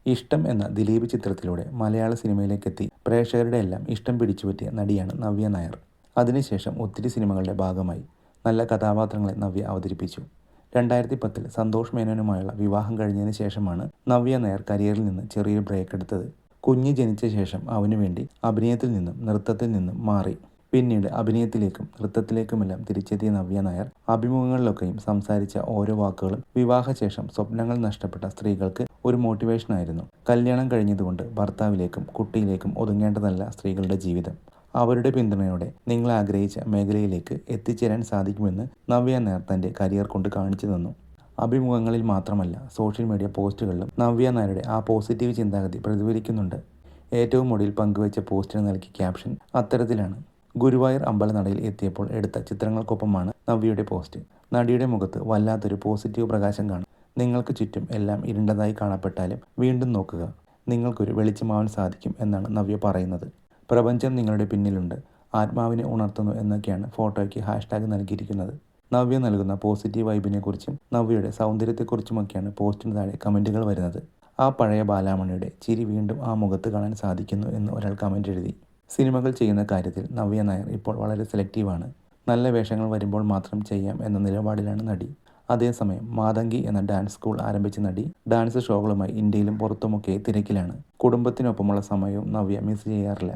ഇഷ്ടം എന്ന ദിലീപ് ചിത്രത്തിലൂടെ മലയാള സിനിമയിലേക്കെത്തി പ്രേക്ഷകരുടെ എല്ലാം ഇഷ്ടം പിടിച്ചുപറ്റിയ നടിയാണ് നവ്യ നായർ. അതിനുശേഷം ഒത്തിരി സിനിമകളുടെ ഭാഗമായി നല്ല കഥാപാത്രങ്ങളെ നവ്യ അവതരിപ്പിച്ചു. 2010 സന്തോഷ് മേനോനുമായുള്ള വിവാഹം കഴിഞ്ഞതിന് ശേഷമാണ് നവ്യ നായർ കരിയറിൽ നിന്ന് ചെറിയൊരു ബ്രേക്ക് എടുത്തത്. കുഞ്ഞ് ജനിച്ച ശേഷം അവനു വേണ്ടി അഭിനയത്തിൽ നിന്നും നൃത്തത്തിൽ നിന്നും മാറി പിന്നീട് അഭിനയത്തിലേക്കും നൃത്തത്തിലേക്കുമെല്ലാം തിരിച്ചെത്തിയ നവ്യ നായർ അഭിമുഖങ്ങളിലൊക്കെയും സംസാരിച്ച ഓരോ വാക്കുകളും വിവാഹശേഷം സ്വപ്നങ്ങൾ നഷ്ടപ്പെട്ട സ്ത്രീകൾക്ക് ഒരു മോട്ടിവേഷനായിരുന്നു. കല്യാണം കഴിഞ്ഞതുകൊണ്ട് ഭർത്താവിലേക്കും കുട്ടിയിലേക്കും ഒതുങ്ങേണ്ടതല്ല സ്ത്രീകളുടെ ജീവിതം. അവരുടെ പിന്തുണയോടെ നിങ്ങൾ ആഗ്രഹിച്ച മേഖലയിലേക്ക് എത്തിച്ചേരാൻ സാധിക്കുമെന്ന് നവ്യ നായർ തൻ്റെ കരിയർ കൊണ്ട് കാണിച്ചു തന്നു. അഭിമുഖങ്ങളിൽ മാത്രമല്ല സോഷ്യൽ മീഡിയ പോസ്റ്റുകളിലും നവ്യ നായരുടെ ആ പോസിറ്റീവ് ചിന്താഗതി പ്രതിഫലിക്കുന്നുണ്ട്. ഏറ്റവും ഒടുവിൽ പങ്കുവച്ച പോസ്റ്റിന് നൽകിയ ക്യാപ്ഷൻ അത്തരത്തിലാണ്. ഗുരുവായൂർ അമ്പലനടയിൽ എത്തിയപ്പോൾ എടുത്ത ചിത്രങ്ങൾക്കൊപ്പമാണ് നവ്യയുടെ പോസ്റ്റ്. നടിയുടെ മുഖത്ത് വല്ലാത്തൊരു പോസിറ്റീവ് പ്രകാശം കാണാം. നിങ്ങൾക്ക് ചുറ്റും എല്ലാം ഇരുണ്ടതായി കാണപ്പെട്ടാലും വീണ്ടും നോക്കുക, നിങ്ങൾക്കൊരു വെളിച്ചമാവാൻ സാധിക്കും എന്നാണ് നവ്യ പറയുന്നത്. പ്രപഞ്ചം നിങ്ങളുടെ പിന്നിലുണ്ട്, ആത്മാവിനെ ഉണർത്തുന്നു എന്നൊക്കെയാണ് ഫോട്ടോയ്ക്ക് ഹാഷ്ടാഗ് നൽകിയിരിക്കുന്നത്. നവ്യ നൽകുന്ന പോസിറ്റീവ് വൈബിനെക്കുറിച്ചും നവ്യയുടെ സൗന്ദര്യത്തെക്കുറിച്ചുമൊക്കെയാണ് പോസ്റ്റിന് താഴെ കമൻറ്റുകൾ വരുന്നത്. ആ പഴയ ബാലാമണിയുടെ ചിരി വീണ്ടും ആ മുഖത്ത് കാണാൻ സാധിക്കുന്നു എന്ന് ഒരാൾ കമൻ്റ് എഴുതി. സിനിമകൾ ചെയ്യുന്ന കാര്യത്തിൽ നവ്യ നായർ ഇപ്പോൾ വളരെ സെലക്റ്റീവാണ്. നല്ല വേഷങ്ങൾ വരുമ്പോൾ മാത്രം ചെയ്യാം എന്ന നിലപാടിലാണ് നടി. അതേസമയം മാതങ്കി എന്ന ഡാൻസ് സ്കൂൾ ആരംഭിച്ച നടി ഡാൻസ് ഷോകളുമായി ഇന്ത്യയിലും പുറത്തുമൊക്കെ തിരക്കിലാണ്. കുടുംബത്തിനൊപ്പമുള്ള സമയവും നവ്യ മിസ് ചെയ്യാറില്ല.